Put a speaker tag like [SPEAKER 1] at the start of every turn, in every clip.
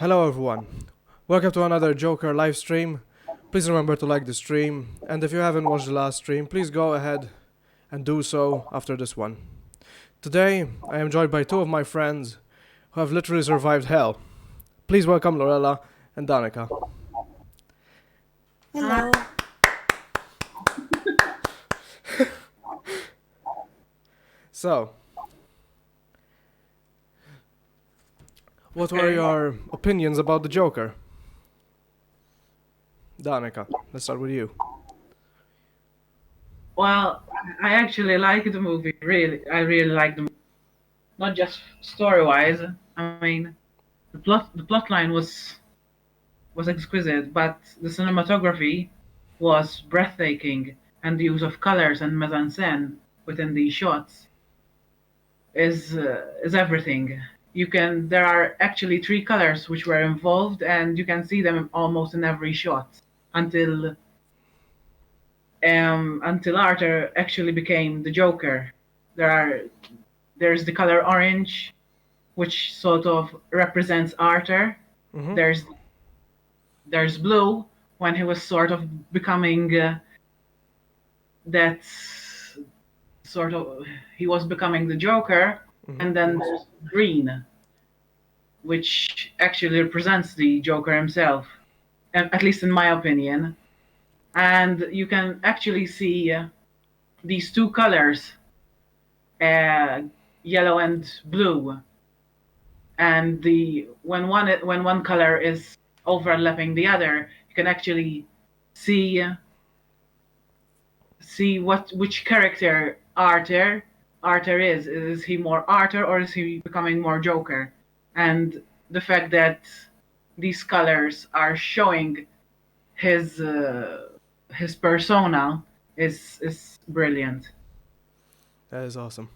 [SPEAKER 1] Hello everyone. Welcome to another Joker live stream. Please remember to like the stream, and if you haven't watched the last stream, please go ahead and do so after this one. Today, I am joined by two of my friends who have literally survived hell. Please welcome Lorella and Danica.
[SPEAKER 2] Hello.
[SPEAKER 1] So, what were your opinions about the Joker? Danica, let's start with you.
[SPEAKER 2] Well, I actually like the movie. I really like the movie. Not just story-wise. I mean, the plot line was exquisite, but the cinematography was breathtaking, and the use of colors and mise-en-scène within the shots is everything. There are actually three colors which were involved, and you can see them almost in every shot until until Arthur actually became the Joker. There's the color orange, which sort of represents Arthur.
[SPEAKER 1] Mm-hmm.
[SPEAKER 2] There's blue when he was sort of becoming that sort of he was becoming the Joker, and then there's green, which actually represents the Joker himself, at least in my opinion. And you can actually see these two colors, yellow and blue, and when one color is overlapping the other, you can actually see which character Arthur is. Is he more Arthur or is he becoming more Joker? And the fact that these colors are showing his persona is brilliant.
[SPEAKER 1] That is awesome.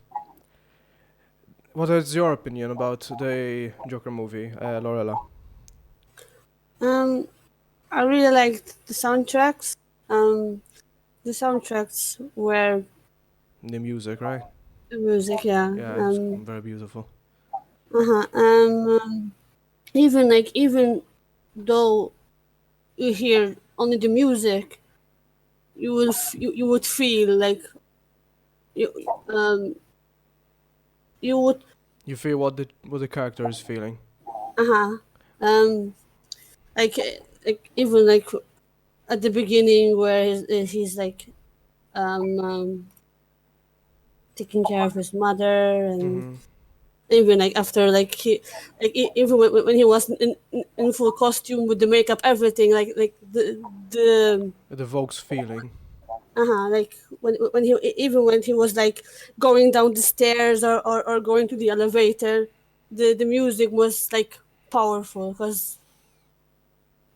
[SPEAKER 1] What is your opinion about the Joker movie, Lorella?
[SPEAKER 3] I really liked the soundtracks. The soundtracks were
[SPEAKER 1] The music, right?
[SPEAKER 3] the music, yeah.
[SPEAKER 1] Yeah, it's very beautiful.
[SPEAKER 3] Even though you hear only the music, you would feel like you you would
[SPEAKER 1] You feel what the character is feeling.
[SPEAKER 3] um like even like at the beginning where he's like taking care of his mother, and even like after like even when he was in full costume with the makeup, everything, like the
[SPEAKER 1] It evokes feeling.
[SPEAKER 3] like when he even when he was like going down the stairs, or going to the elevator, the music was like powerful because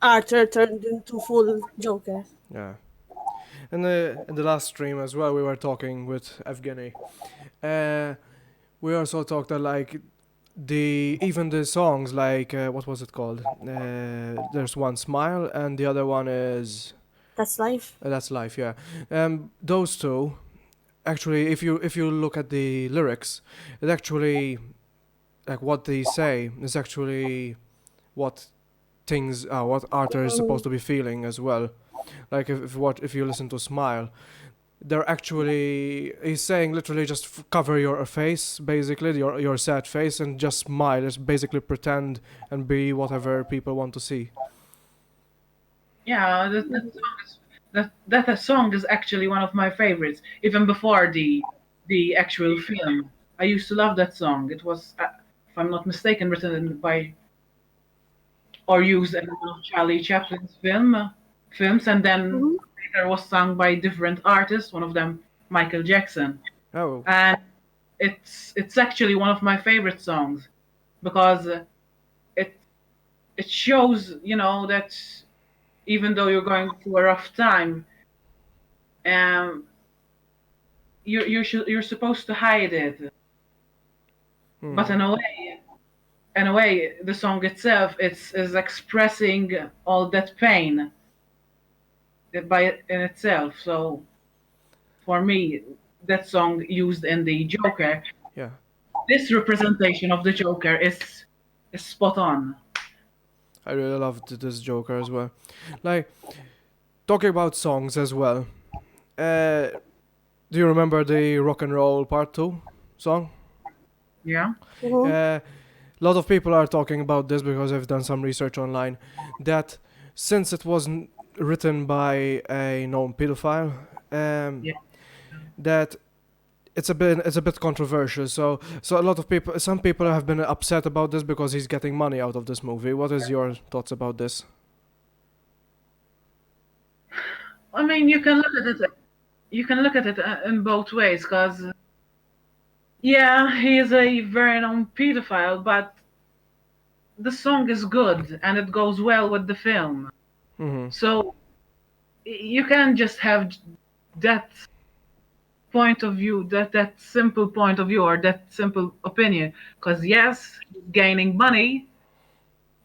[SPEAKER 3] Arthur turned into full Joker.
[SPEAKER 1] Yeah. In the last stream as well, we were talking with Evgeny. We also talked that like even the songs, like what was it called? There's one Smile and the other one is
[SPEAKER 3] That's life.
[SPEAKER 1] That's Life. Yeah. Those two actually, if you look at the lyrics, it actually, like, what they say is actually what what Arthur is supposed to be feeling as well. Like if you listen to Smile, they're actually, he's saying literally just cover your face, basically your sad face, and just smile. Just basically pretend and be whatever people want to see.
[SPEAKER 2] Yeah, that song is actually one of my favorites, even before the actual film. I used to love that song. It was, if I'm not mistaken, written by or used in one of Charlie Chaplin's films, and then later was sung by different artists. One of them, Michael Jackson,
[SPEAKER 1] Oh.
[SPEAKER 2] and it's actually one of my favorite songs because it it shows, that even though you're going through a rough time, um, you're supposed to hide it, but in a way, the song itself is expressing all that pain by in itself. So for me, that song used in the Joker,
[SPEAKER 1] Yeah.
[SPEAKER 2] this representation of the Joker is spot on.
[SPEAKER 1] I really loved this Joker as well. Like, talking about songs as well. Uh, do you remember the Rock and Roll Part 2 song?
[SPEAKER 2] Yeah.
[SPEAKER 3] Mhm.
[SPEAKER 1] A lot of people are talking about this because I've done some research online. That since it wasn't written by a known pedophile,
[SPEAKER 2] Yeah.
[SPEAKER 1] that it's a bit controversial. So a lot of people, some people have been upset about this because he's getting money out of this movie. What is your thoughts about this?
[SPEAKER 2] I mean, you can look at it. You can look at it in both ways, because yeah, he is a very known pedophile, but the song is good and it goes well with the film.
[SPEAKER 1] Mm-hmm.
[SPEAKER 2] So you can't just have that point of view, that simple point of view or that simple opinion. Because yes, he's gaining money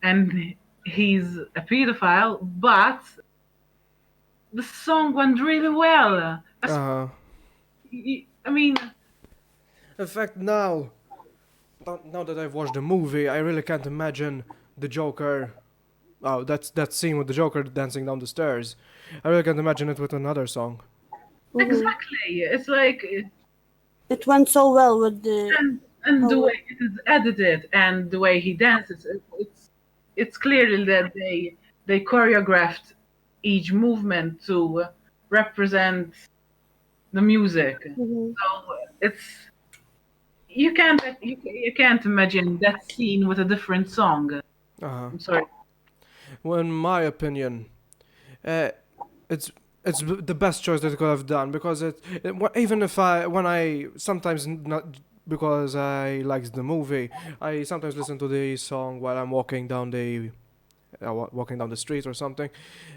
[SPEAKER 2] and he's a pedophile, but the song went really well.
[SPEAKER 1] Uh,
[SPEAKER 2] I mean,
[SPEAKER 1] in fact, now that I've watched the movie, I really can't imagine the Joker. Oh, that's that scene with the Joker dancing down the stairs. I really can't imagine it with another song.
[SPEAKER 3] Mhm.
[SPEAKER 2] exactly. It's like
[SPEAKER 3] It went so well with the
[SPEAKER 2] and the
[SPEAKER 3] how.
[SPEAKER 2] way it is edited and the way he dances, it's clearly that they choreographed each movement to represent the music.
[SPEAKER 3] Mhm.
[SPEAKER 2] So it's you can't imagine that scene with a different song.
[SPEAKER 1] Uh-huh.
[SPEAKER 2] I'm sorry.
[SPEAKER 1] Well, in my opinion, uh, it's the best choice that I could have done because even if I when I sometimes not because I liked the movie, I sometimes listen to the song while I'm walking down the street or something,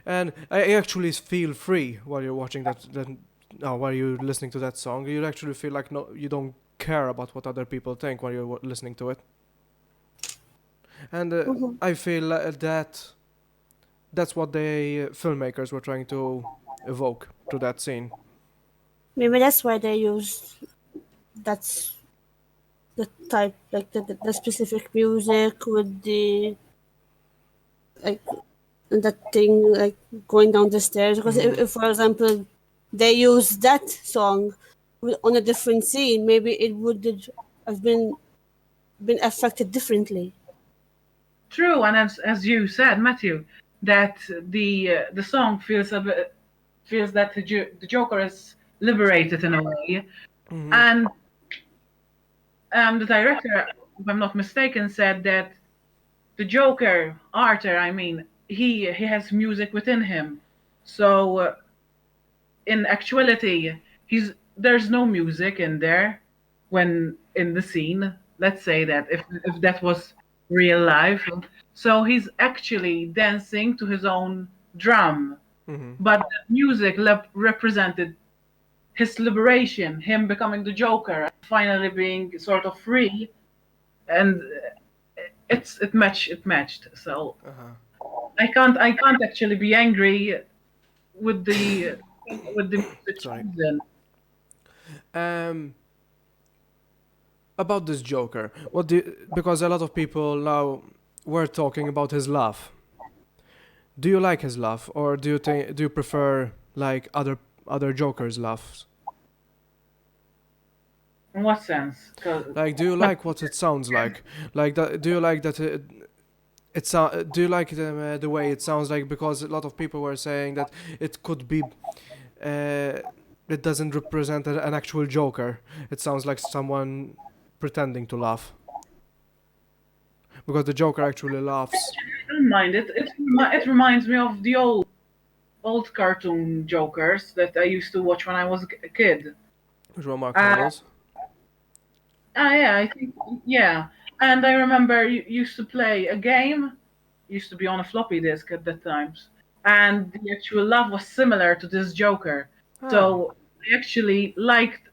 [SPEAKER 1] and I actually feel free while you're watching while you're listening to that song. You actually feel like no, you don't care about what other people think when you're listening to it, and
[SPEAKER 3] Mhm.
[SPEAKER 1] I feel that that's what the filmmakers were trying to evoke through that scene.
[SPEAKER 3] Maybe that's why they used that's the type like the specific music with the like that thing like going down the stairs because
[SPEAKER 1] Hmm.
[SPEAKER 3] if for example they use that song on a different scene maybe it would have been affected differently.
[SPEAKER 2] True, and as you said, Matthew, that the song feels a bit feels that the Joker is liberated in a way,
[SPEAKER 1] Hmm.
[SPEAKER 2] and the director, if I'm not mistaken, said that the Joker, Arthur, I mean, he has music within him. So in actuality, he's there's no music in there when in the scene. Let's say that if that was real life, so he's actually dancing to his own drum,
[SPEAKER 1] Hmm.
[SPEAKER 2] but the music represented his liberation, him becoming the Joker, finally being sort of free, and it matched. So
[SPEAKER 1] Uh-huh.
[SPEAKER 2] I can't actually be angry with the music
[SPEAKER 1] Sorry.
[SPEAKER 2] chosen.
[SPEAKER 1] Um, about this Joker, because a lot of people now were talking about his laugh. Do you like his laugh, or do you prefer like other Joker's laughs?
[SPEAKER 2] In what sense? 'Cause
[SPEAKER 1] Like, do you like what it sounds like? Like that? Do you like that? Do you like the way it sounds like? Because a lot of people were saying that it could be. Uh, it doesn't represent an actual Joker. It sounds like someone pretending to laugh because the Joker actually laughs.
[SPEAKER 2] I don't mind it. It reminds me of the old cartoon Jokers that I used to watch when I was a kid.
[SPEAKER 1] Which were Mark
[SPEAKER 2] Uh,
[SPEAKER 1] Hamill's.
[SPEAKER 2] yeah, I think yeah. And I remember you used to play a game. Used to be on a floppy disk at that times, and the actual love was similar to this Joker.
[SPEAKER 1] Ah.
[SPEAKER 2] So I actually liked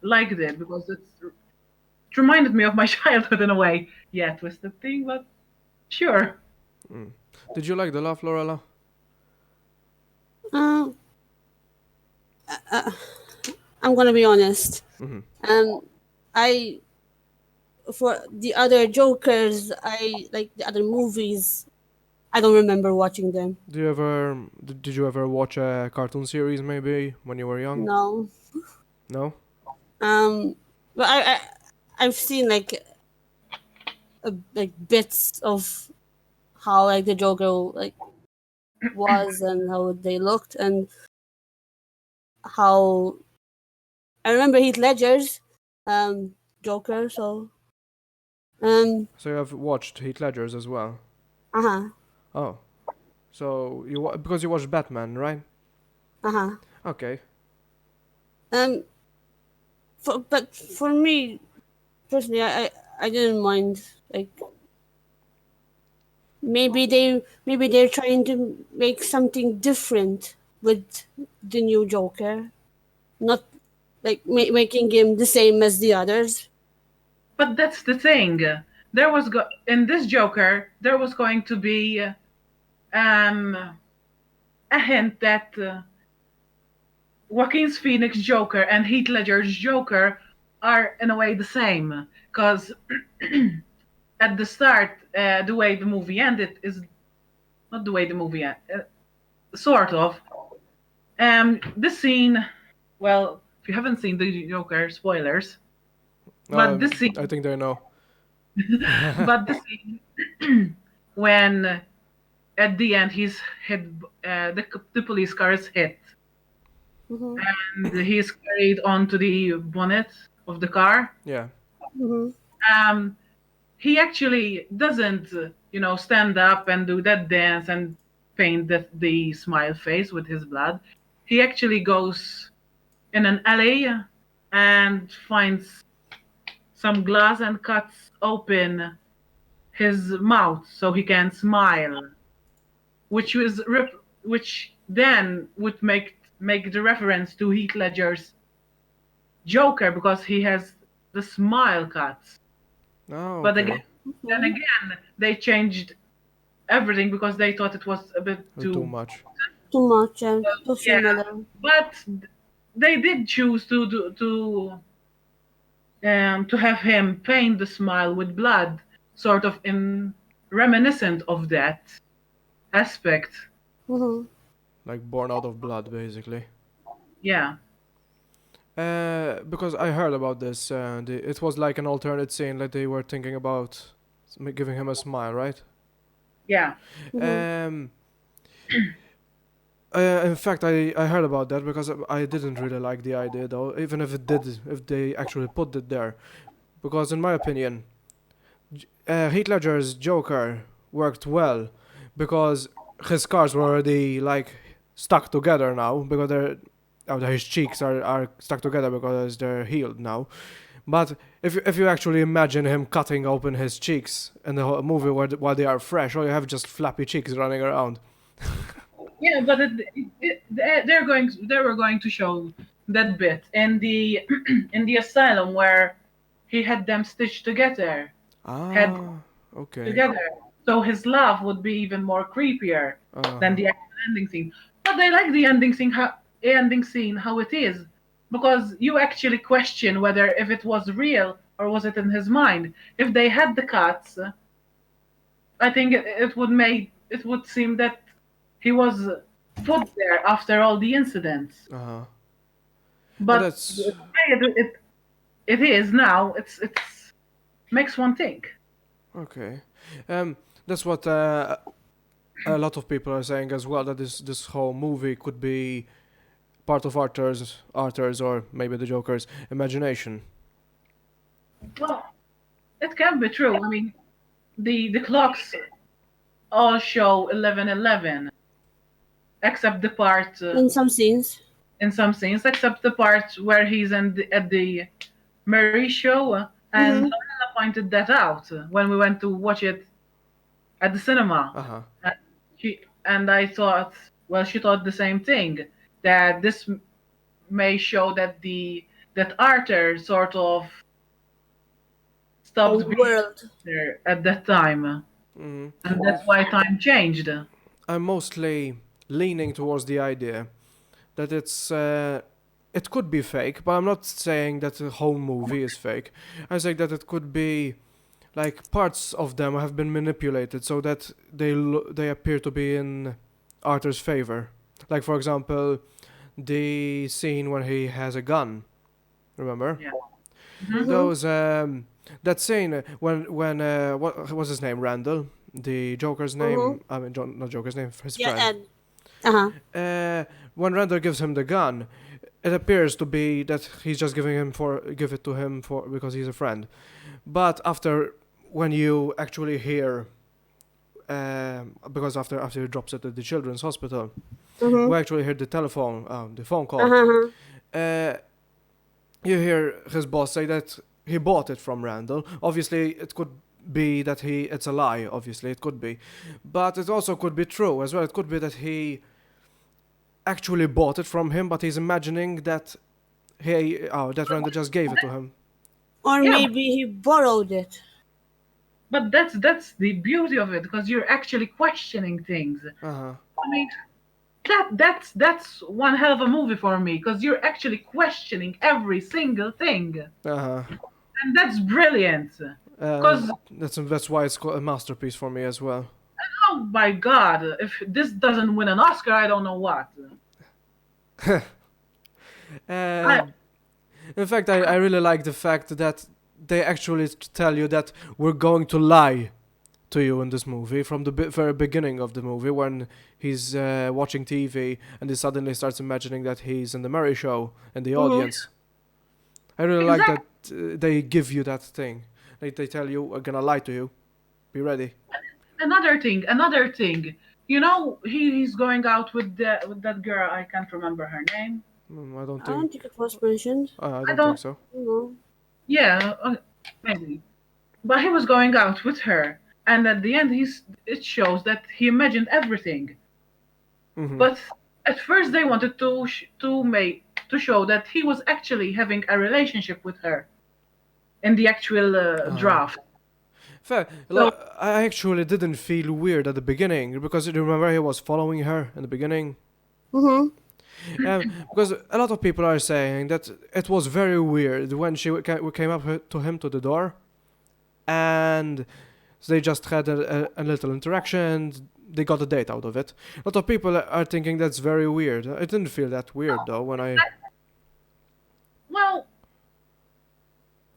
[SPEAKER 2] it because it reminded me of my childhood in a way. Yeah, twisted thing, but sure.
[SPEAKER 1] Mm. Did you like the laugh, Lorella?
[SPEAKER 3] uh, I'm gonna be honest.
[SPEAKER 1] Mm-hmm.
[SPEAKER 3] I for the other Jokers, I like the other movies. I don't remember watching them.
[SPEAKER 1] Did you ever watch a cartoon series maybe when you were young?
[SPEAKER 3] No.
[SPEAKER 1] No?
[SPEAKER 3] Um, but I've seen like bits of how like the Joker like was and how they looked and how I remember Heath Ledger's Joker. So
[SPEAKER 1] So you have watched Heath Ledger's as well?
[SPEAKER 3] uh huh,
[SPEAKER 1] Oh. So because you watched Batman, right?
[SPEAKER 3] uh huh.
[SPEAKER 1] Okay.
[SPEAKER 3] Um, but for me personally, I didn't mind. Like maybe they're trying to make something different with the new Joker, not like making him the same as the others.
[SPEAKER 2] But that's the thing. There was in this Joker, there was going to be um, a hint that Joaquin's Phoenix Joker and Heath Ledger's Joker are in a way the same. Because at the start, the way the movie ended is not the way the movie ended, sort of. This scene, well, if you haven't seen the Joker, spoilers. But this
[SPEAKER 1] I
[SPEAKER 2] scene,
[SPEAKER 1] think they know.
[SPEAKER 2] but this scene when at the end he's hit, the police car is hit,
[SPEAKER 3] Mm-hmm.
[SPEAKER 2] and he's carried onto the bonnet of the car.
[SPEAKER 1] Yeah.
[SPEAKER 3] Mm-hmm.
[SPEAKER 2] Um, he actually doesn't, stand up and do that dance and paint the smile face with his blood. He actually goes in an alley and finds some glass and cuts open his mouth so he can smile, which then would make the reference to Heath Ledger's Joker because he has the smile cuts.
[SPEAKER 1] Oh,
[SPEAKER 2] But again,
[SPEAKER 1] okay.
[SPEAKER 2] then again, they changed everything because they thought it was a bit
[SPEAKER 1] Too
[SPEAKER 2] too.
[SPEAKER 1] much.
[SPEAKER 3] Too much and too
[SPEAKER 2] Yeah,
[SPEAKER 3] similar.
[SPEAKER 2] but they did choose to have him paint the smile with blood, sort of in reminiscent of that aspect.
[SPEAKER 3] Mm-hmm.
[SPEAKER 1] Like born out of blood, basically.
[SPEAKER 2] Yeah,
[SPEAKER 1] Because I heard about this, and it was like an alternate scene that they were thinking about giving him a smile, right?
[SPEAKER 2] yeah.
[SPEAKER 3] Mm-hmm.
[SPEAKER 1] Um, in fact, I heard about that because I didn't really like the idea though, even if they actually put it there. Because in my opinion, Heath Ledger's Joker worked well because his scars were already like stuck together now because his cheeks are stuck together because they're healed now. But if you actually imagine him cutting open his cheeks in the whole movie while they are fresh, or you have just flappy cheeks running around.
[SPEAKER 2] Yeah, but they were going to show that bit in the in the asylum where he had them stitched together, had
[SPEAKER 1] Ah, okay.
[SPEAKER 2] together, so his laugh would be even more creepier than
[SPEAKER 1] Uh,
[SPEAKER 2] the actual ending scene. But I like the ending scene how it is because you actually question whether if it was real or was it in his mind. If they had the cuts, I think it would seem that he was put there after all the incidents.
[SPEAKER 1] uh-huh. Yeah,
[SPEAKER 2] But the
[SPEAKER 1] that's
[SPEAKER 2] way it is now, it's makes one think.
[SPEAKER 1] okay. Um, that's what a lot of people are saying as well. That this whole movie could be part of Arthur's or maybe the Joker's imagination.
[SPEAKER 2] Well, it can be true. I mean, the clocks all show 11:11, except the part
[SPEAKER 3] In some scenes.
[SPEAKER 2] in some scenes, except the part where he's at the Murray show, and
[SPEAKER 3] Mm-hmm.
[SPEAKER 2] Lorella pointed that out when we went to watch it at the cinema.
[SPEAKER 1] Uh huh.
[SPEAKER 2] And and I thought, well, she thought the same thing that this may show that Arthur sort of
[SPEAKER 3] A
[SPEAKER 2] stopped being
[SPEAKER 3] world.
[SPEAKER 2] there at that time,
[SPEAKER 1] Mm-hmm.
[SPEAKER 2] and that's why time changed.
[SPEAKER 1] I'm mostly leaning towards the idea that it could be fake, but I'm not saying that the whole movie is fake. I say that it could be like parts of them have been manipulated so that they appear to be in Arthur's favor. Like for example, the scene when he has a gun. Remember?
[SPEAKER 2] Yeah.
[SPEAKER 1] Those that scene when what was his name? Randall, the Joker's name. I mean, not Joker's name. His
[SPEAKER 3] Yeah,
[SPEAKER 1] friend.
[SPEAKER 3] and uh-huh.
[SPEAKER 1] When Randall gives him the gun, it appears to be that he's just give it to him for because he's a friend. But when you actually hear, because after he drops it at the children's hospital, we actually hear the phone call. Uh, you hear his boss say that he bought it from Randall. Obviously, it could be that it's a lie. Obviously, it could be, but it also could be true as well. It could be that he actually bought it from him, but he's imagining that that Randall just gave it to him.
[SPEAKER 3] Or
[SPEAKER 2] Yeah,
[SPEAKER 3] maybe he borrowed it.
[SPEAKER 2] but that's the beauty of it, because you're actually questioning things.
[SPEAKER 1] Uh-huh.
[SPEAKER 2] I mean, that's one hell of a movie for me, because you're actually questioning every single thing,
[SPEAKER 1] Uh-huh.
[SPEAKER 2] and that's brilliant. Because
[SPEAKER 1] That's why it's called a masterpiece for me as well.
[SPEAKER 2] oh my god, if this doesn't win an Oscar, I don't know what. I,
[SPEAKER 1] In fact, I really like the fact that they actually tell you that we're going to lie to you in this movie from the very beginning of the movie when he's watching TV and he suddenly starts imagining that he's in the Murray show in the audience. I really like that they give you that thing. They tell you, we're gonna lie to you. Be ready.
[SPEAKER 2] another thing. You know, he's going out with that girl. I can't remember her name.
[SPEAKER 1] I don't
[SPEAKER 3] I don't
[SPEAKER 1] think.
[SPEAKER 3] think it was mentioned.
[SPEAKER 1] I
[SPEAKER 2] I
[SPEAKER 1] don't
[SPEAKER 2] don't.
[SPEAKER 1] think so.
[SPEAKER 3] No.
[SPEAKER 2] Yeah, maybe. But he was going out with her, and at the end, it shows that he imagined everything. But at first, they wanted to show that he was actually having a relationship with her in the actual draft.
[SPEAKER 1] Fair.
[SPEAKER 2] So
[SPEAKER 1] I actually didn't feel weird at the beginning because you remember he was following her in the beginning. Because a lot of people are saying that it was very weird when she came up to him to the door, and they just had a little interaction. They got a date out of it. A lot of people are thinking that's very weird. I didn't feel that weird though when I.
[SPEAKER 2] well,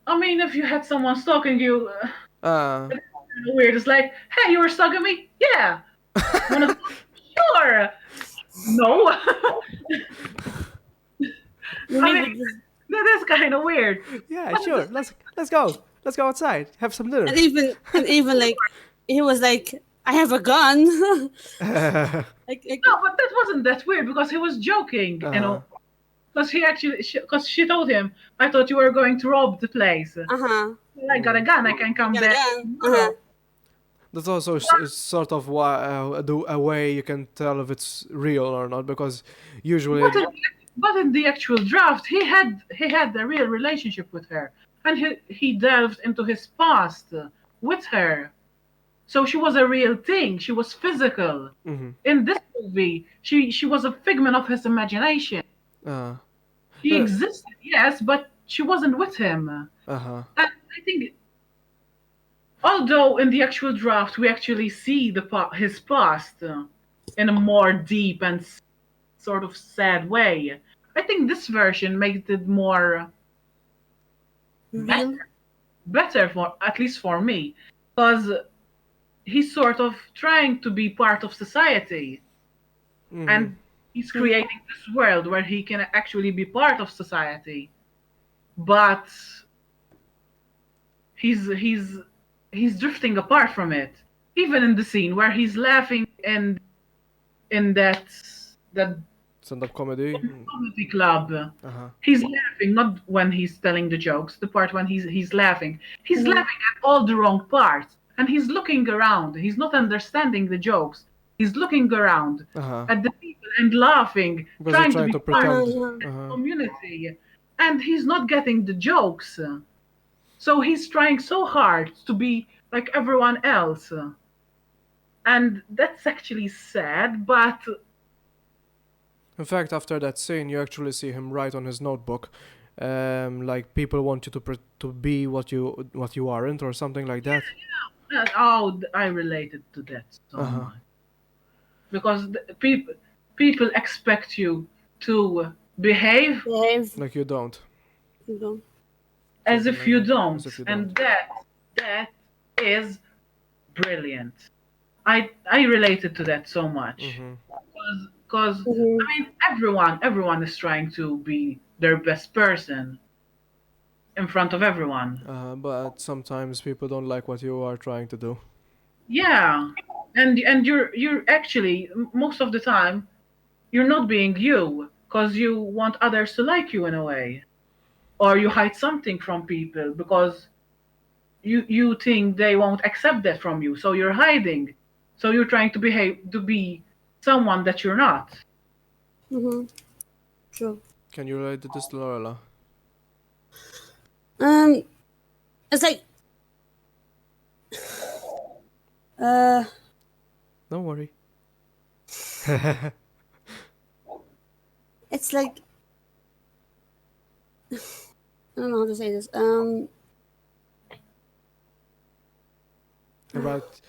[SPEAKER 2] I mean, if you had someone stalking you,
[SPEAKER 1] Uh,
[SPEAKER 2] it's kind of weird. It's like, hey, you were stalking me? Yeah. Wanna sure. No. I mean, that is kind of weird.
[SPEAKER 1] yeah, sure. Let's go. Let's go outside. Have some dinner.
[SPEAKER 3] And even like he was like, I have a gun. like
[SPEAKER 2] No, but that wasn't that weird because he was joking, you know. Because because she told him, I thought you were going to rob the place. I got a gun. I can come back.
[SPEAKER 1] That's also sort of a way you can tell if it's real or not, because usually.
[SPEAKER 2] But in the actual draft, he had a real relationship with her, and he delved into his past with her. So she was a real thing. She was physical. In this movie, she was a figment of his imagination. She existed, yes, but she wasn't with him. And I think, although in the actual draft we actually see his past in a more deep and sort of sad way, I think this version makes it more better for at least for me, because he's sort of trying to be part of society, and he's creating this world where he can actually be part of society, but he's drifting apart from it. Even in the scene where he's laughing in that
[SPEAKER 1] stand-up comedy
[SPEAKER 2] club, he's laughing not when he's telling the jokes. The part when he's laughing, laughing at all the wrong parts, and he's looking around. He's not understanding the jokes. He's looking around at the people and laughing, trying to be part of the community, and he's not getting the jokes. So he's trying so hard to be like everyone else. And that's actually sad, but...
[SPEAKER 1] In fact, after that scene, you actually see him write on his notebook, like people want you to be what you aren't or something like that.
[SPEAKER 2] I related to that so
[SPEAKER 1] Uh-huh.
[SPEAKER 2] much because people expect you to behave
[SPEAKER 3] Behave.
[SPEAKER 1] Like you don't.
[SPEAKER 3] You know.
[SPEAKER 2] as
[SPEAKER 1] Something
[SPEAKER 2] if
[SPEAKER 1] like
[SPEAKER 2] you
[SPEAKER 1] that. As
[SPEAKER 2] don't,
[SPEAKER 1] if you don't.
[SPEAKER 2] and that is brilliant. I related to that so much
[SPEAKER 1] Mm-hmm.
[SPEAKER 2] because
[SPEAKER 3] Mm-hmm.
[SPEAKER 2] I mean everyone is trying to be their best person in front of everyone.
[SPEAKER 1] But sometimes people don't like what you are trying to do.
[SPEAKER 2] Yeah, and you're actually most of the time you're not being you because you want others to like you in a way, or you hide something from people because you think they won't accept that from you, so you're hiding. So you're trying to behave to be someone that you're not.
[SPEAKER 3] Mm-hmm. True.
[SPEAKER 1] Can you relate to this, Lorella?
[SPEAKER 3] Um, it's like uh,
[SPEAKER 1] Don't worry.
[SPEAKER 3] it's like I don't know how to say this.
[SPEAKER 1] About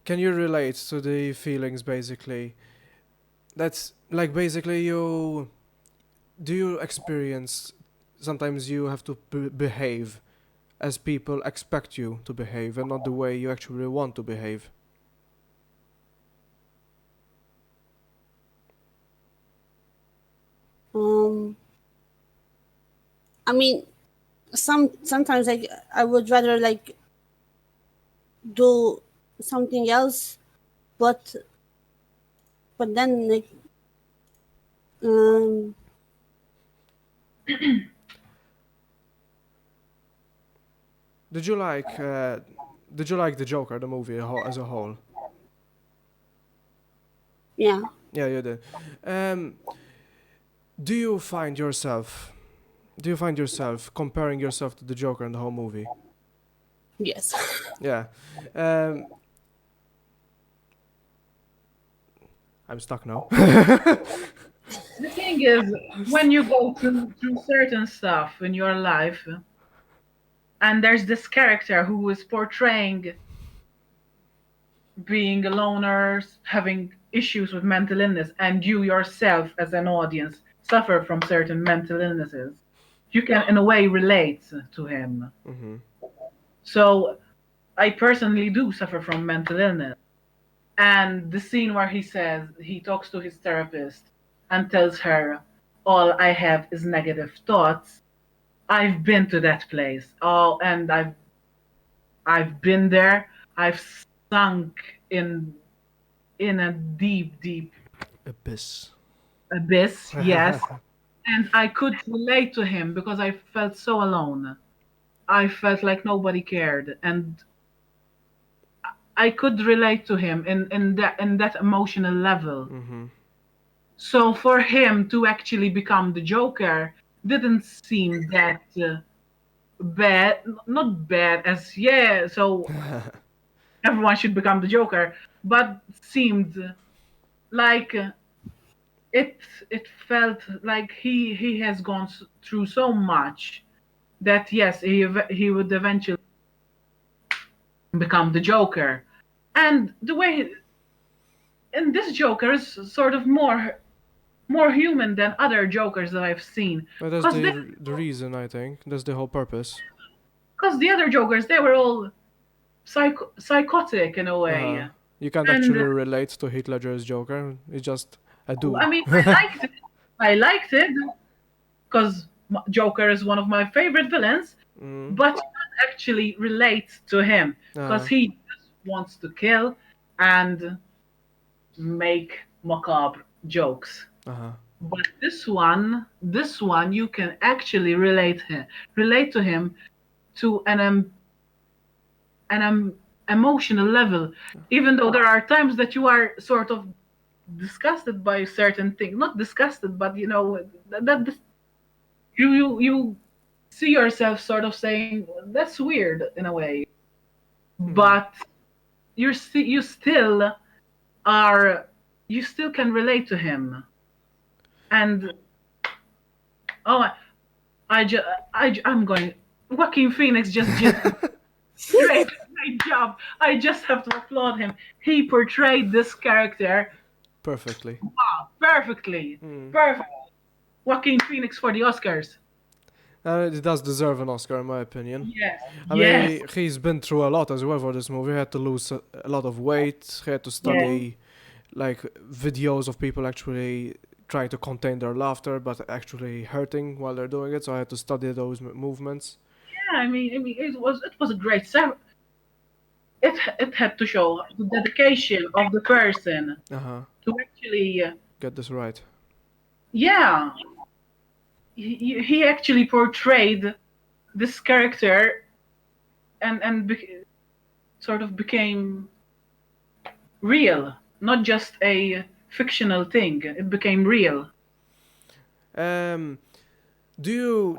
[SPEAKER 1] can you relate to the feelings basically? That's like basically you do you experience sometimes you have to behave as people expect you to behave and not the way you actually want to behave.
[SPEAKER 3] Um, I mean, sometimes like I would rather like do something else, but then like um
[SPEAKER 1] Did you like did you like the Joker the movie as a whole?
[SPEAKER 3] yeah.
[SPEAKER 1] Yeah, you did. Um, do you find yourself comparing yourself to the Joker in the whole movie?
[SPEAKER 3] Yes.
[SPEAKER 1] Yeah. Um, I'm stuck now.
[SPEAKER 2] The thing is, when you go through certain stuff in your life, and there's this character who is portraying being a loner, having issues with mental illness, and you yourself as an audience suffer from certain mental illnesses, you can in a way relate to him.
[SPEAKER 1] Mm-hmm.
[SPEAKER 2] So I personally do suffer from mental illness. And the scene where he talks to his therapist and tells her, all I have is negative thoughts. I've been to that place. Oh, and I've been there. I've sunk in in a deep
[SPEAKER 1] Abyss.
[SPEAKER 2] abyss, yes. And I could relate to him because I felt so alone. I felt like nobody cared, and I could relate to him in that emotional level.
[SPEAKER 1] Mm-hmm.
[SPEAKER 2] So for him to actually become the Joker didn't seem that bad. Not bad as yeah. So everyone should become the Joker, but seemed like it. It felt like he has gone through so much that yes, he would eventually become the Joker, and the way and this Joker is sort of more human than other Jokers that I've seen.
[SPEAKER 1] Well, that's
[SPEAKER 2] Because
[SPEAKER 1] the reason I think. That's the whole purpose.
[SPEAKER 2] the other Jokers, they were all psychotic in a way.
[SPEAKER 1] You can't
[SPEAKER 2] And
[SPEAKER 1] actually relate to Heath Ledger's Joker. It's just a dude.
[SPEAKER 2] I mean, I liked it. I liked it because Joker is one of my favorite villains,
[SPEAKER 1] Mm.
[SPEAKER 2] but you can't actually relate to him because
[SPEAKER 1] Uh,
[SPEAKER 2] he just wants to kill and make macabre jokes.
[SPEAKER 1] uh-huh.
[SPEAKER 2] But this one, you can actually relate to him to an emotional level, even though there are times that you are sort of disgusted by certain things. Not disgusted, but you know that you see yourself sort of saying that's weird in a way,
[SPEAKER 1] Mm-hmm.
[SPEAKER 2] but you still are you still can relate to him. And oh, I'm going. Joaquin Phoenix just did great job. I just have to applaud him. He portrayed this character
[SPEAKER 1] Perfectly.
[SPEAKER 2] perfectly. Perfect. Joaquin Phoenix for the Oscars.
[SPEAKER 1] And it does deserve an Oscar, in my opinion.
[SPEAKER 2] Yes.
[SPEAKER 1] I
[SPEAKER 2] Yes.
[SPEAKER 1] mean, he's been through a lot as well for this movie. He had to lose a lot of weight. He had to study like videos of people actually trying to contain their laughter, but actually hurting while they're doing it. So I had to study those movements.
[SPEAKER 2] Yeah. I mean, it was a great. It had to show the dedication of the person
[SPEAKER 1] Uh huh.
[SPEAKER 2] to actually.
[SPEAKER 1] Get this right.
[SPEAKER 2] Yeah. He actually portrayed this character and sort of became real, not just a fictional thing. It became real.
[SPEAKER 1] Um, do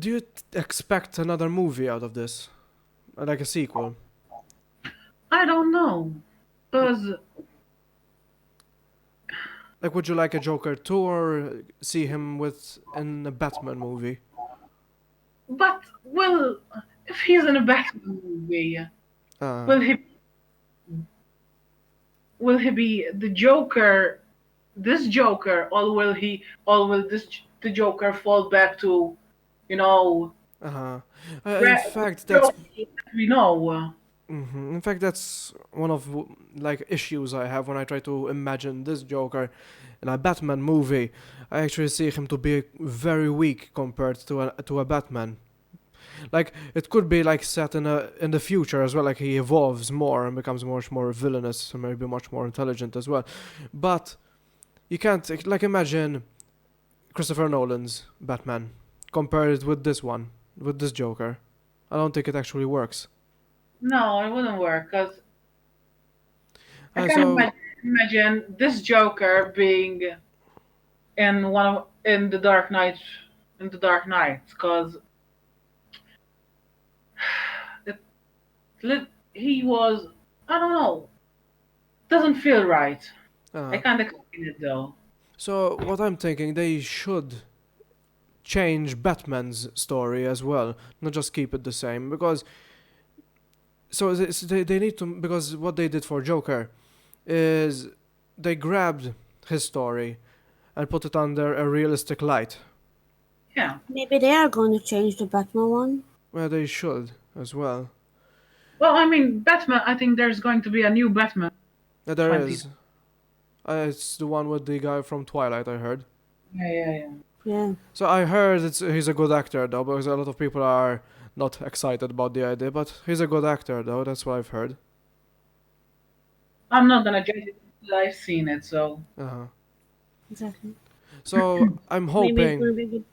[SPEAKER 1] you expect another movie out of this, like a sequel?
[SPEAKER 2] I don't know, cause
[SPEAKER 1] Like, would you like a Joker 2 or see him with in a Batman movie?
[SPEAKER 2] but well, if he's in a Batman movie,
[SPEAKER 1] Uh,
[SPEAKER 2] will he will he be the Joker, this Joker, or will the Joker fall back to, you know,
[SPEAKER 1] uh-huh. In
[SPEAKER 2] Ra-
[SPEAKER 1] fact, that's
[SPEAKER 2] Joker that we know?
[SPEAKER 1] in fact that's one of like issues I have when I try to imagine this Joker in a Batman movie. I actually see him to be very weak compared to a Batman. Like it could be like set in the future as well. Like he evolves more and becomes much more villainous and maybe much more intelligent as well. But you can't like imagine Christopher Nolan's Batman compared with this one with this Joker. I don't think it actually works.
[SPEAKER 2] No, it wouldn't work because I
[SPEAKER 1] Uh,
[SPEAKER 2] can
[SPEAKER 1] so
[SPEAKER 2] imagine this Joker being in the Dark Knight, because it he was, I don't know, doesn't feel right. I
[SPEAKER 1] uh,
[SPEAKER 2] can't explain it though.
[SPEAKER 1] so what I'm thinking they should change Batman's story as well, not just keep it the same because they need to because what they did for Joker is they grabbed his story and put it under a realistic light.
[SPEAKER 2] Yeah.
[SPEAKER 3] Maybe they are going to change the Batman one.
[SPEAKER 1] Well, they should as well.
[SPEAKER 2] Well, I mean, Batman. I think there's going to be a new Batman.
[SPEAKER 1] There
[SPEAKER 2] 20.
[SPEAKER 1] is. It's the one with the guy from Twilight, I heard.
[SPEAKER 2] Yeah, yeah, yeah.
[SPEAKER 3] Yeah.
[SPEAKER 1] So I heard he's a good actor though, because a lot of people are not excited about the idea, but he's a good actor though. That's what I've heard.
[SPEAKER 2] I'm not gonna judge it until I've seen it. So
[SPEAKER 1] Uh huh.
[SPEAKER 3] Exactly.
[SPEAKER 1] So
[SPEAKER 3] Maybe it's going to be good.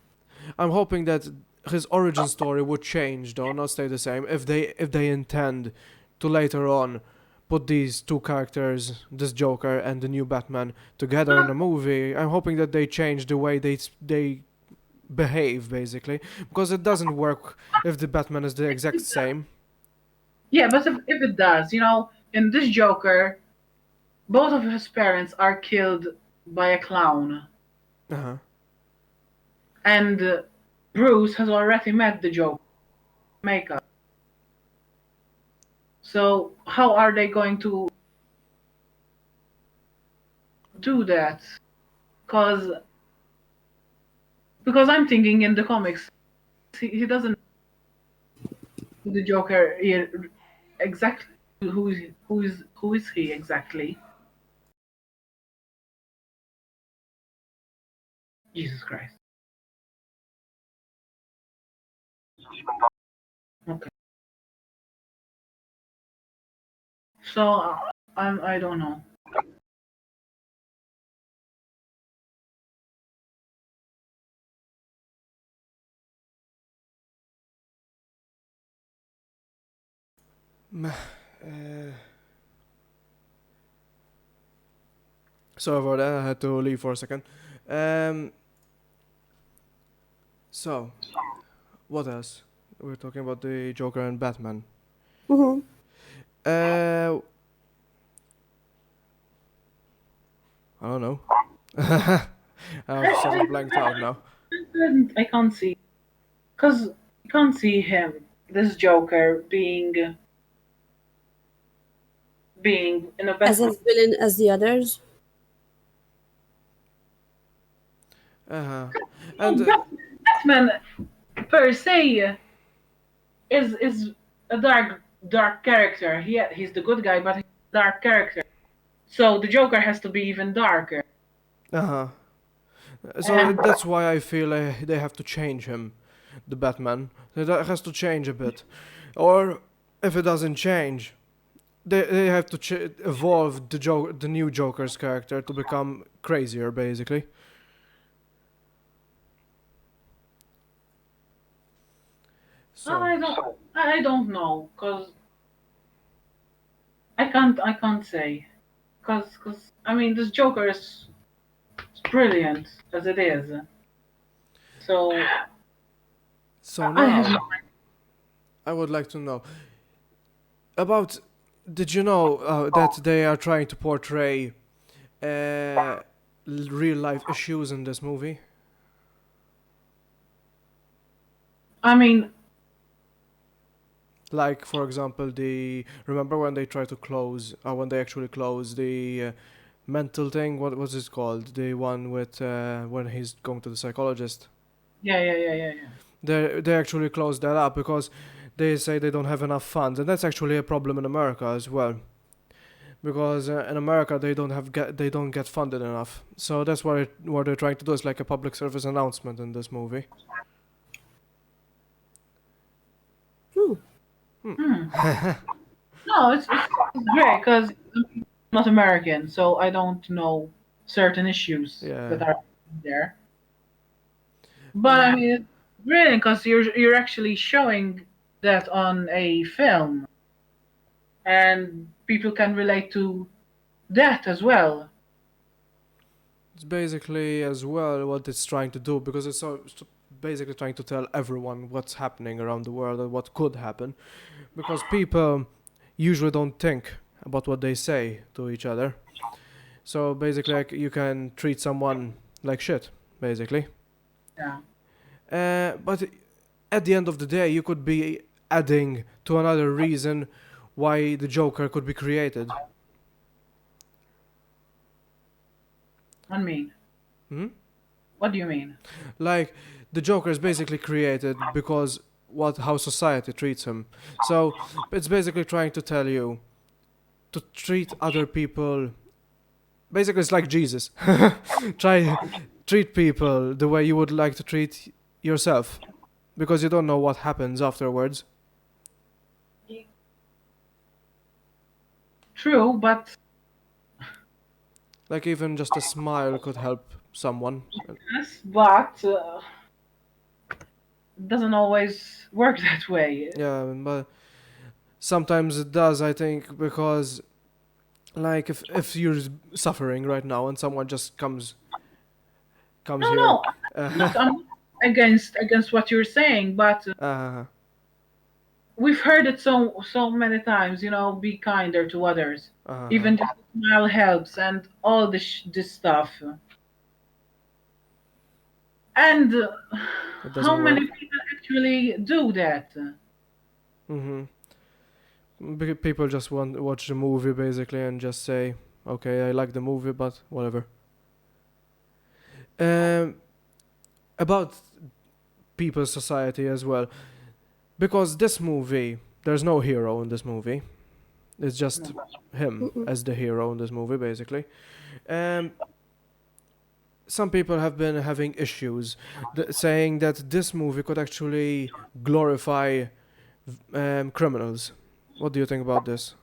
[SPEAKER 1] I'm hoping that his origin story would change though, not stay the same. If they intend to later on put these two characters, this Joker and the new Batman, together in a movie, I'm hoping that they change the way they behave basically, because it doesn't work if the Batman is the exact same.
[SPEAKER 2] yeah, but if it does, in this Joker, both of his parents are killed by a clown,
[SPEAKER 1] Uh huh.
[SPEAKER 2] and Bruce has already met the Joker makeup. So how are they going to do that? Because I'm thinking in the comics, he doesn't know the Joker exactly. Who is he exactly? Jesus Christ. Okay. So I don't know.
[SPEAKER 1] Sorry about that. I had to leave for a second. Um. So what else? We're talking about the Joker and Batman.
[SPEAKER 3] Mm-hmm.
[SPEAKER 1] Uh. I don't know. I've sort of blanked out now.
[SPEAKER 2] I can't see, because you can't see him, this Joker, being in a
[SPEAKER 3] As a
[SPEAKER 2] Batman.
[SPEAKER 3] villain as the others.
[SPEAKER 1] Uh-huh.
[SPEAKER 2] No,
[SPEAKER 1] And
[SPEAKER 2] Batman per se is a dark character. He's the good guy, but he's a dark character. So the Joker has to be even darker.
[SPEAKER 1] uh-huh. So
[SPEAKER 2] And
[SPEAKER 1] that's why I feel they have to change him, the Batman. That has to change a bit, or if it doesn't change, they have to evolve the new Joker's character to become crazier, basically. So
[SPEAKER 2] I don't know, cause I can't say, cause I mean this Joker is brilliant as it is. So
[SPEAKER 1] so
[SPEAKER 2] I have
[SPEAKER 1] now I would like to know about. Did you know that they are trying to portray real life issues in this movie?
[SPEAKER 2] I mean
[SPEAKER 1] Like, for example, remember when they try to close, when they actually close the mental thing? What was it called? The one with when he's going to the psychologist.
[SPEAKER 2] yeah.
[SPEAKER 1] They actually closed that up because they say they don't have enough funds, and that's actually a problem in America as well. Because in America they don't get funded enough, so that's what they're trying to do. Is like a public service announcement in this movie.
[SPEAKER 3] Hmm.
[SPEAKER 2] No, it's great because I'm not American, so I don't know certain issues
[SPEAKER 1] Yeah.
[SPEAKER 2] that are there. But I mean, it's brilliant because you're actually showing that on a film, and people can relate to that as well.
[SPEAKER 1] It's basically as well what it's trying to do because it's basically trying to tell everyone what's happening around the world and what could happen because people usually don't think about what they say to each other. So basically, like, you can treat someone like shit, basically.
[SPEAKER 2] Yeah.
[SPEAKER 1] But at the end of the day, you could be adding to another reason why the Joker could be created.
[SPEAKER 2] I mean,
[SPEAKER 1] Hmm?
[SPEAKER 2] what do you mean?
[SPEAKER 1] Like, the Joker is basically created because how society treats him. So it's basically trying to tell you to treat other people. Basically, it's like Jesus. Try treat people the way you would like to treat yourself, because you don't know what happens afterwards.
[SPEAKER 2] True, but
[SPEAKER 1] Like even just a smile could help someone.
[SPEAKER 2] yes, but it doesn't always work that way.
[SPEAKER 1] Yeah, but sometimes it does. I think because like if you're suffering right now and someone just comes
[SPEAKER 2] No,
[SPEAKER 1] here.
[SPEAKER 2] no, I'm not against what you're saying, but
[SPEAKER 1] Uh,
[SPEAKER 2] we've heard it so many times. Be kinder to others.
[SPEAKER 1] uh,
[SPEAKER 2] Even just a smile helps, and all this stuff. And
[SPEAKER 1] it
[SPEAKER 2] how
[SPEAKER 1] doesn't
[SPEAKER 2] many
[SPEAKER 1] work.
[SPEAKER 2] people actually do that?
[SPEAKER 1] Hmm. People just want watch the movie basically and just say, okay, I like the movie, but whatever. Um, about people's society as well, because this movie, there's no hero in this movie. It's just him
[SPEAKER 3] Mm-mm.
[SPEAKER 1] as the hero in this movie, basically. Um, some people have been having issues saying that this movie could actually glorify criminals. What do you think about this?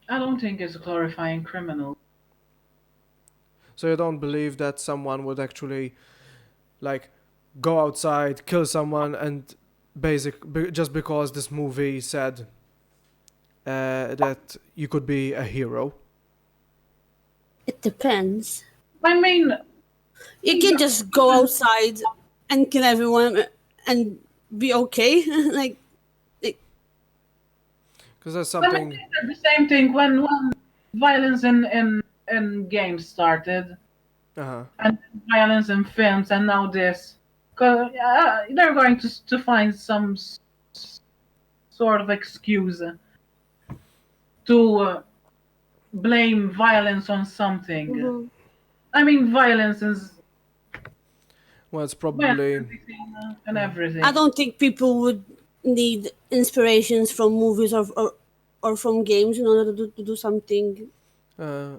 [SPEAKER 2] I don't think it's glorifying criminals.
[SPEAKER 1] So you don't believe that someone would actually like go outside, kill someone, and just because this movie said that you could be a hero?
[SPEAKER 3] It depends.
[SPEAKER 2] I mean,
[SPEAKER 3] You can just go outside and kill everyone and be okay. like, it,
[SPEAKER 1] Because that's
[SPEAKER 2] I mean,
[SPEAKER 1] something.
[SPEAKER 2] they said the same thing when violence in games started.
[SPEAKER 1] Uh-huh.
[SPEAKER 2] and violence in films, and now this. Cause they're going to find some sort of excuse to blame violence on something.
[SPEAKER 3] Mm-hmm.
[SPEAKER 2] I mean, violence is
[SPEAKER 1] Well, it's
[SPEAKER 2] violence
[SPEAKER 1] probably
[SPEAKER 2] and
[SPEAKER 3] I
[SPEAKER 2] everything.
[SPEAKER 3] don't think people would need inspirations from movies or from games in order to do something
[SPEAKER 1] uh,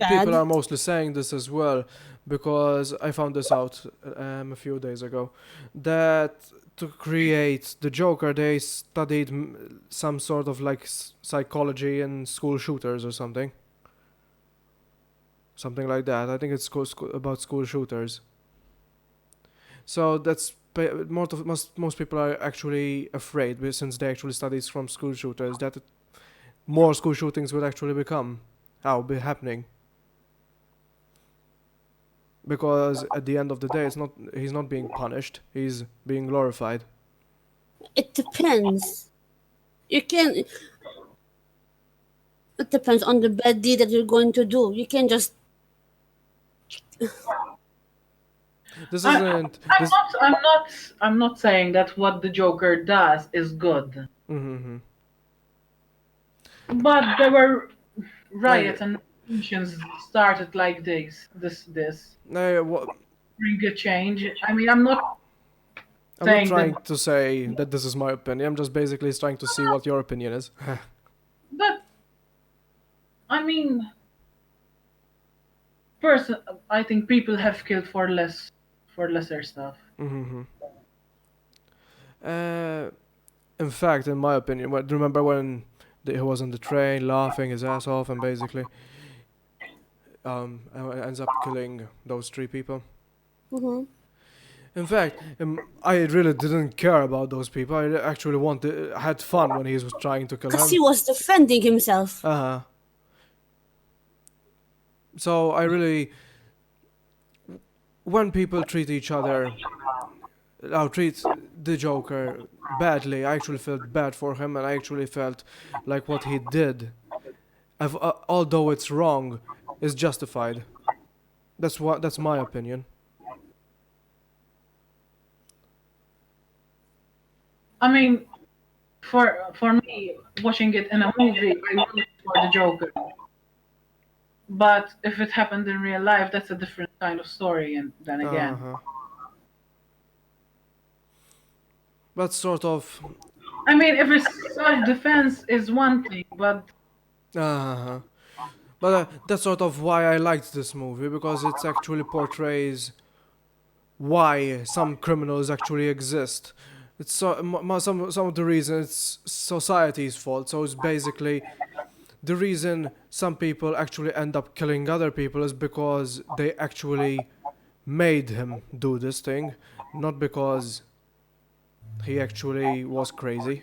[SPEAKER 1] people
[SPEAKER 3] bad.
[SPEAKER 1] are mostly saying this as well, because I found this out a few days ago, that to create the Joker they studied some sort of like psychology in school shooters or something like that. I think it's about school shooters. So that's most people are actually afraid, since they actually studies from school shooters, that more school shootings will actually be happening, because at the end of the day he's not being punished, he's being glorified.
[SPEAKER 3] It depends. You can. It depends on the bad deed that you're going to do. You can just.
[SPEAKER 1] This
[SPEAKER 2] I,
[SPEAKER 1] isn't
[SPEAKER 2] I'm
[SPEAKER 1] this.
[SPEAKER 2] not. I'm not. I'm not saying that what the Joker does is good,
[SPEAKER 1] Mm-hmm.
[SPEAKER 2] but there were
[SPEAKER 1] Like,
[SPEAKER 2] riots and revolutions started like this
[SPEAKER 1] what,
[SPEAKER 2] bring a change. I mean, I'm not
[SPEAKER 1] I'm not
[SPEAKER 2] saying that,
[SPEAKER 1] trying to say that this is my opinion, I'm just basically trying to see what your opinion is.
[SPEAKER 2] but I mean, person. I think people have killed for lesser stuff.
[SPEAKER 1] Mm-hmm. uh, in fact, in my opinion, remember when he was on the train laughing his ass off and basically ends up killing those three people.
[SPEAKER 3] Mm-hmm.
[SPEAKER 1] In fact, I really didn't care about those people. I actually had fun when he was trying to kill
[SPEAKER 3] Because
[SPEAKER 1] him.
[SPEAKER 3] he was defending himself.
[SPEAKER 1] Uh-huh. So I really, when people treat the Joker badly, I actually felt bad for him, and I actually felt like what he did, although it's wrong, is justified. That's my opinion.
[SPEAKER 2] I mean, for me, watching it in a movie, I root for the Joker. But if it happened in real life, that's a different kind of story. And then again,
[SPEAKER 1] Uh-huh. But sort of,
[SPEAKER 2] I mean, if it's self-defense is one thing, but
[SPEAKER 1] uh-huh. But that's sort of why I liked this movie, because it actually portrays why some criminals actually exist. It's some of the reason it's society's fault. So it's basically the reason some people actually end up killing other people is because they actually made him do this thing, not because he actually was crazy.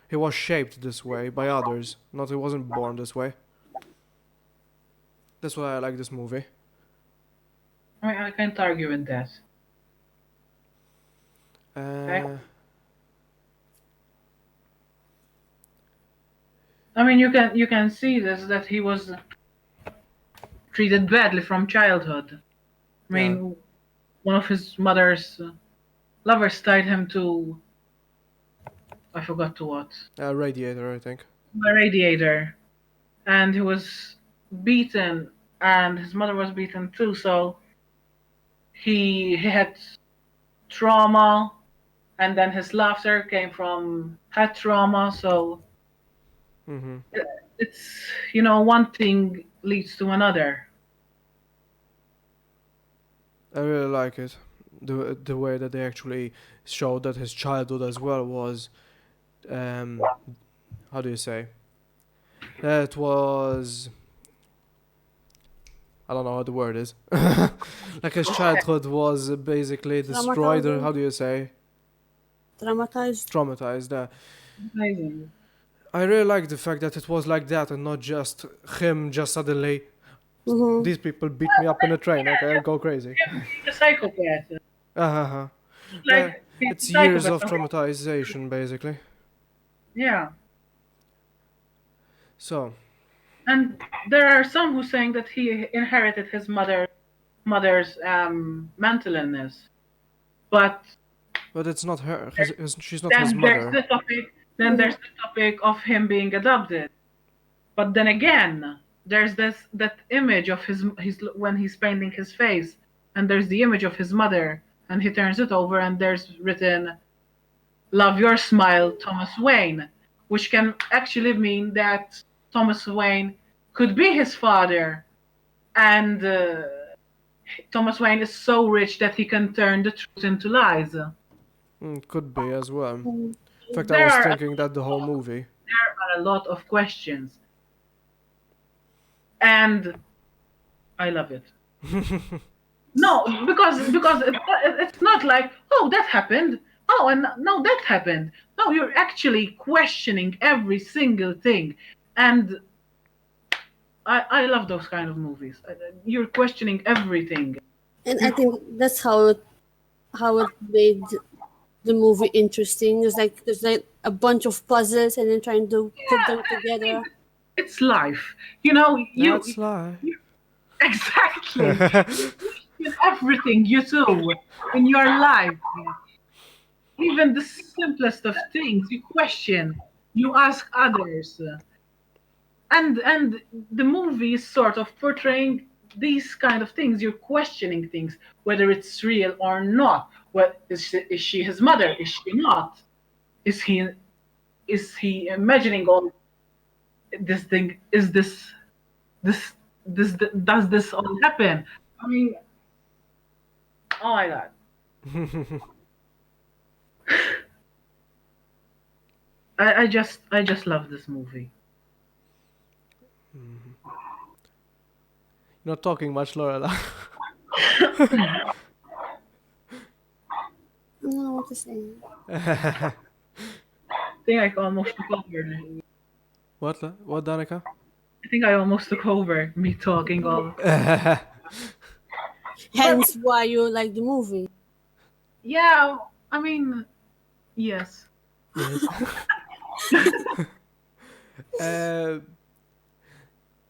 [SPEAKER 1] He was shaped this way by others, not he wasn't born this way. That's why I like this movie.
[SPEAKER 2] I mean, I can't argue with that. Okay?
[SPEAKER 1] Uh,
[SPEAKER 2] I mean, you can see this that he was treated badly from childhood. I
[SPEAKER 1] yeah,
[SPEAKER 2] mean, one of his mother's lovers tied him to I forgot to what
[SPEAKER 1] Radiator, I think.
[SPEAKER 2] a radiator, and he was beaten, and his mother was beaten too. So he had trauma, and then his laughter came from head trauma. So
[SPEAKER 1] Mm-hmm.
[SPEAKER 2] it's one thing leads to another.
[SPEAKER 1] I really like it. The way that they actually showed that his childhood as well was, um, how do you say? That was, I don't know what the word is. Like his childhood was basically destroyed, or
[SPEAKER 3] Traumatizing.
[SPEAKER 1] how do you say?
[SPEAKER 3] Traumatized.
[SPEAKER 1] Traumatized.
[SPEAKER 2] Amazing.
[SPEAKER 1] I really like the fact that it was like that and not just him just suddenly,
[SPEAKER 3] Mm-hmm.
[SPEAKER 1] these people beat me up in a train, okay, I'll go crazy.
[SPEAKER 2] Him being a psychopath,
[SPEAKER 1] Uh-huh.
[SPEAKER 2] like he's a
[SPEAKER 1] It's years
[SPEAKER 2] psychopath.
[SPEAKER 1] of
[SPEAKER 2] Okay.
[SPEAKER 1] traumatization, basically.
[SPEAKER 2] Yeah,
[SPEAKER 1] So,
[SPEAKER 2] and there are some who saying that he inherited his mother's mother's mental illness. But
[SPEAKER 1] But it's not her. She's not his
[SPEAKER 2] then there's
[SPEAKER 1] mother.
[SPEAKER 2] the topic. Then there's the topic of him being adopted. But then again, there's that image of his when he's painting his face, and there's the image of his mother, and he turns it over, and there's written, "Love your smile, Thomas Wayne," which can actually mean that Thomas Wayne could be his father, and Thomas Wayne is so rich that he can turn the truth into lies.
[SPEAKER 1] Could be as well. In fact, I
[SPEAKER 2] There
[SPEAKER 1] was
[SPEAKER 2] are
[SPEAKER 1] thinking that the whole movie.
[SPEAKER 2] a lot of questions, and I love it. No, because it's not like, oh, that happened. Oh, and no, that happened. No, you're actually questioning every single thing, and I love those kind of movies. You're questioning everything.
[SPEAKER 3] And I think that's how it made the movie interesting. It's like there's like a bunch of puzzles and then trying to put them together.
[SPEAKER 2] It's life, you know.
[SPEAKER 1] That's life.
[SPEAKER 2] Exactly. You question everything you do in your life. Even the simplest of things you question. You ask others. And the movie is sort of portraying these kind of things. You're questioning things, whether it's real or not. What is she his mother? Is she not? Is he imagining all this thing? Is this does this all happen? I mean, oh my god. I just love this movie.
[SPEAKER 1] You're not talking much, Lorella.
[SPEAKER 3] I don't know what to say.
[SPEAKER 2] I think I almost took over.
[SPEAKER 1] What, Danica?
[SPEAKER 2] I think I almost took over me talking all.
[SPEAKER 3] Hence why you like the movie.
[SPEAKER 2] Yeah, I mean, yes.
[SPEAKER 1] Yes.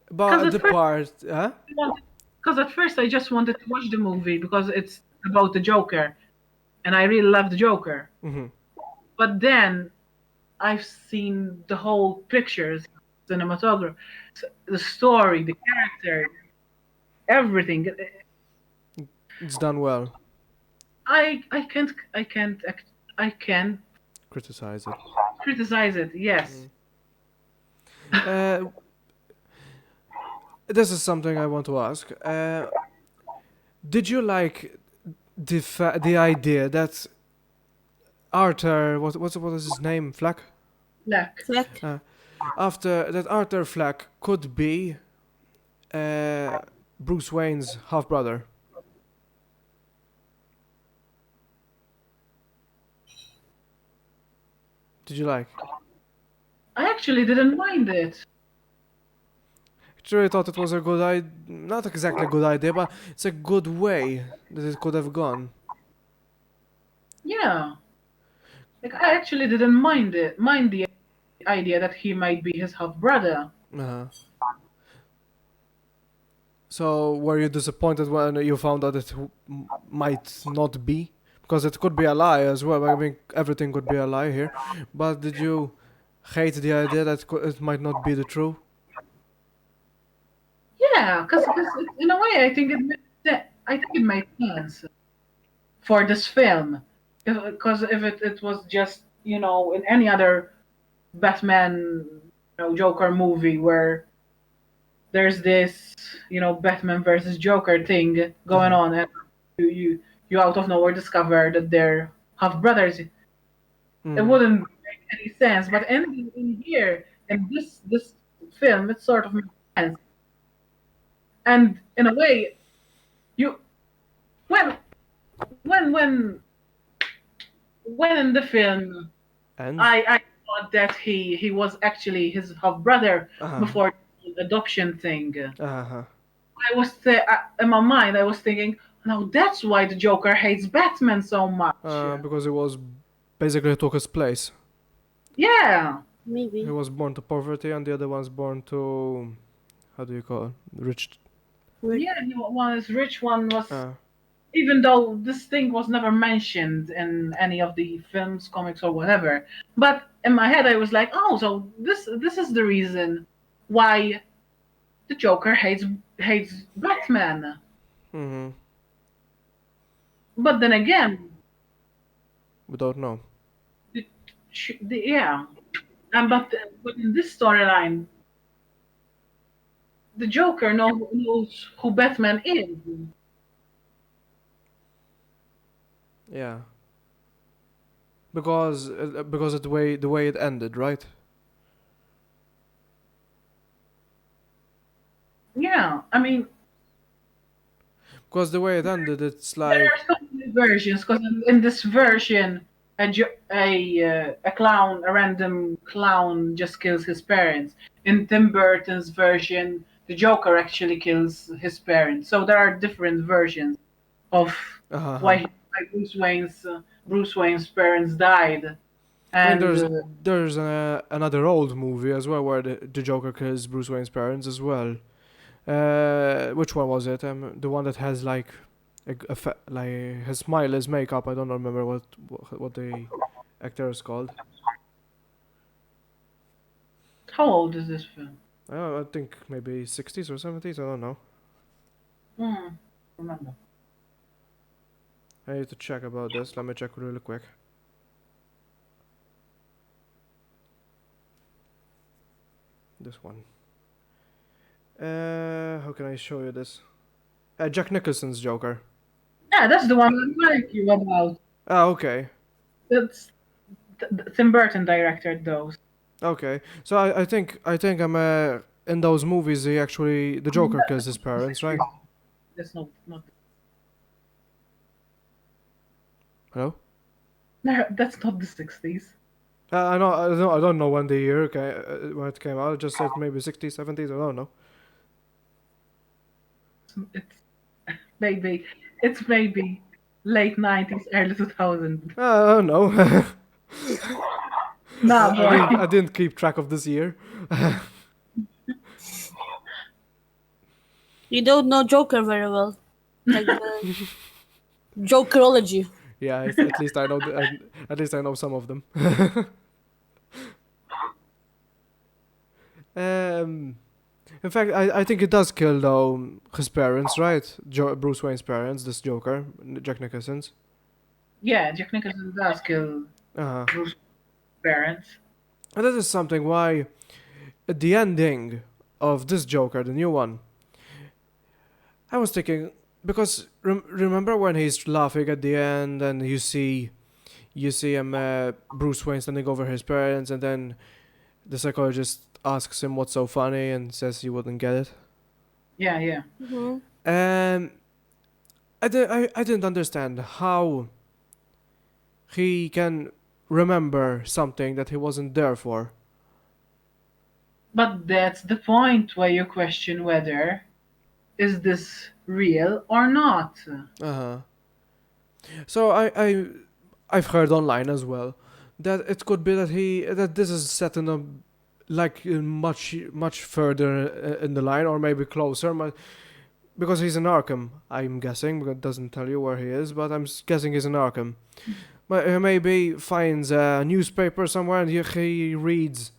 [SPEAKER 1] But the part, huh?
[SPEAKER 2] Because at first I just wanted to watch the movie because it's about the Joker, and I really love the Joker.
[SPEAKER 1] Mm-hmm.
[SPEAKER 2] But then I've seen the whole pictures, cinematography, the story, the character, everything.
[SPEAKER 1] It's done well.
[SPEAKER 2] I can't
[SPEAKER 1] Criticize it.
[SPEAKER 2] criticize it. Yes.
[SPEAKER 1] This is something I want to ask. Did you like the idea that Arthur, what is his name? Fleck?
[SPEAKER 2] Black.
[SPEAKER 3] Fleck.
[SPEAKER 1] After that, Arthur Fleck could be Bruce Wayne's half brother. Did you like?
[SPEAKER 2] I actually didn't mind it.
[SPEAKER 1] Actually, I thought it was a good idea. Not exactly a good idea, but it's a good way that it could have gone.
[SPEAKER 2] Yeah. Like I actually didn't mind the idea that he might be his half brother.
[SPEAKER 1] Uh-huh. So, were you disappointed when you found out it might not be? Because it could be a lie as well. I mean, everything could be a lie here. But did you hate the idea that it might not be the truth?
[SPEAKER 2] Yeah, because in a way, I think it made sense for this film. Because if it was just in any other Batman, Joker movie where there's this Batman versus Joker thing going on, and you out of nowhere discover that they're half brothers, it wouldn't make any sense. But in here, in this film, it sort of makes sense. And in a way, you when when when when in the film,
[SPEAKER 1] And?
[SPEAKER 2] I thought that he was actually his half brother before the adoption thing.
[SPEAKER 1] Uh-huh.
[SPEAKER 2] I was in my mind, I was thinking, now that's why the Joker hates Batman so much.
[SPEAKER 1] Because he was basically took his place.
[SPEAKER 2] Yeah,
[SPEAKER 3] Maybe.
[SPEAKER 1] He was born to poverty and the other one's born to, how do you call it? Rich.
[SPEAKER 2] Yeah, one is rich, one was.
[SPEAKER 1] Uh,
[SPEAKER 2] Even though this thing was never mentioned in any of the films, comics, or whatever, but in my head I was like, oh, so this is the reason why the Joker hates Batman.
[SPEAKER 1] mm-hmm.
[SPEAKER 2] But then again,
[SPEAKER 1] We don't know.
[SPEAKER 2] yeah, and but in this storyline, the Joker knows who Batman is.
[SPEAKER 1] Yeah. Because of the way it ended, right?
[SPEAKER 2] Yeah, I mean,
[SPEAKER 1] Because the way it ended, it's
[SPEAKER 2] there
[SPEAKER 1] like,
[SPEAKER 2] are so many versions because in this version, a clown, a random clown, just kills his parents. In Tim Burton's version, the Joker actually kills his parents. So there are different versions of
[SPEAKER 1] uh-huh.
[SPEAKER 2] why Bruce Wayne's parents died,
[SPEAKER 1] I mean,
[SPEAKER 2] and
[SPEAKER 1] there's another old movie as well where the Joker kills Bruce Wayne's parents as well. Which one was it? The one that has like like his smile is makeup. I don't remember what the actor is called.
[SPEAKER 2] how old is this film?
[SPEAKER 1] I think maybe 60s or 70s. I don't know.
[SPEAKER 2] Hmm, remember.
[SPEAKER 1] I need to check about this. Let me check really quick. This one. How can I show you this? Jack Nicholson's Joker.
[SPEAKER 2] Yeah, that's the one I'm like you about.
[SPEAKER 1] Ah, okay.
[SPEAKER 2] That's Tim Burton directed those.
[SPEAKER 1] Okay. So I think I'm in those movies. The Joker kills his parents, right?
[SPEAKER 2] That's not
[SPEAKER 1] Hello.
[SPEAKER 2] no, that's not the 60s.
[SPEAKER 1] I don't know when the year when it came out. I just said maybe 60s, 70s. I don't know.
[SPEAKER 2] It's maybe it's maybe late 90s, early 2000s.
[SPEAKER 1] I don't know.
[SPEAKER 2] Nah,
[SPEAKER 1] I didn't
[SPEAKER 2] boy.
[SPEAKER 1] I didn't keep track of this year.
[SPEAKER 3] You don't know Joker very well. Like the Jokerology.
[SPEAKER 1] Yeah, at least I know at least I know some of them. um, in fact, I think it does kill though his parents, right? Bruce Wayne's parents, this Joker, Jack Nicholson's.
[SPEAKER 2] Yeah, Jack Nicholson does kill
[SPEAKER 1] Uh huh.
[SPEAKER 2] Bruce's parents.
[SPEAKER 1] And that is something why at the ending of this Joker, the new one, I was thinking because remember when he's laughing at the end and you see him Bruce Wayne standing over his parents and then the psychologist asks him what's so funny and says he wouldn't get it.
[SPEAKER 2] Yeah, yeah.
[SPEAKER 3] Mm-hmm.
[SPEAKER 1] And I didn't understand how he can remember something that he wasn't there for.
[SPEAKER 2] But that's the point where you question whether is this real or not.
[SPEAKER 1] Uh huh. So I've heard online as well that it could be that this is set in a like much further in the line or maybe closer because he's in Arkham. I'm guessing because it doesn't tell you where he is, but I'm guessing he's in Arkham. But he maybe finds a newspaper somewhere and he reads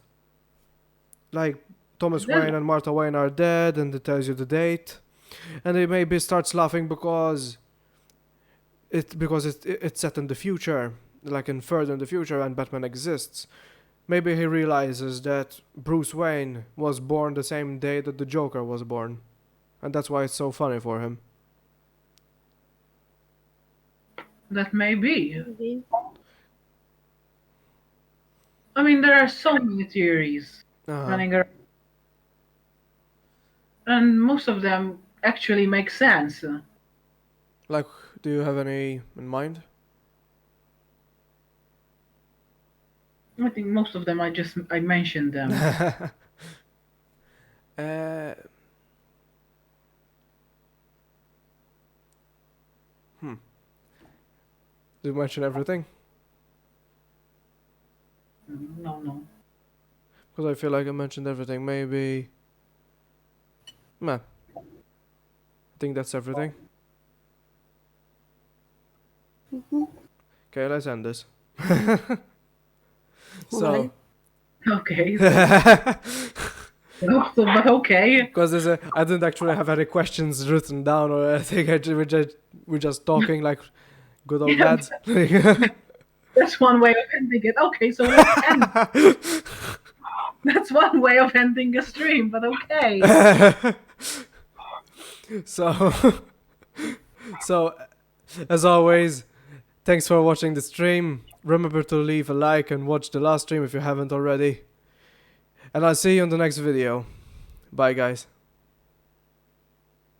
[SPEAKER 1] like Thomas
[SPEAKER 2] Then
[SPEAKER 1] Wayne and Martha Wayne are dead and it tells you the date, and he maybe starts laughing because it's set in the future, like in further in the future, and Batman exists. Maybe he realizes that Bruce Wayne was born the same day that the Joker was born, and that's why it's so funny for him.
[SPEAKER 2] that may be.
[SPEAKER 3] Maybe.
[SPEAKER 2] I mean, there are so many theories
[SPEAKER 1] Uh huh.
[SPEAKER 2] running around, and most of them actually make sense.
[SPEAKER 1] Like, do you have any in mind?
[SPEAKER 2] I think most of them I mentioned them.
[SPEAKER 1] uh, hmm. Did you mention everything?
[SPEAKER 2] No, no.
[SPEAKER 1] Because I feel like I mentioned everything. Maybe. Meh. think that's everything.
[SPEAKER 3] Mm-hmm.
[SPEAKER 1] Okay, let's end this.
[SPEAKER 3] Why?
[SPEAKER 2] Okay. But okay.
[SPEAKER 1] Because I didn't actually have any questions written down or anything. We're just talking like good old
[SPEAKER 2] Yeah,
[SPEAKER 1] lads.
[SPEAKER 2] That's one way of ending it. Okay, so let's end. That's one way of ending a stream, but okay.
[SPEAKER 1] So, so as always, thanks for watching the stream. Remember to leave a like and watch the last stream if you haven't already. And I'll see you in the next video. Bye, guys.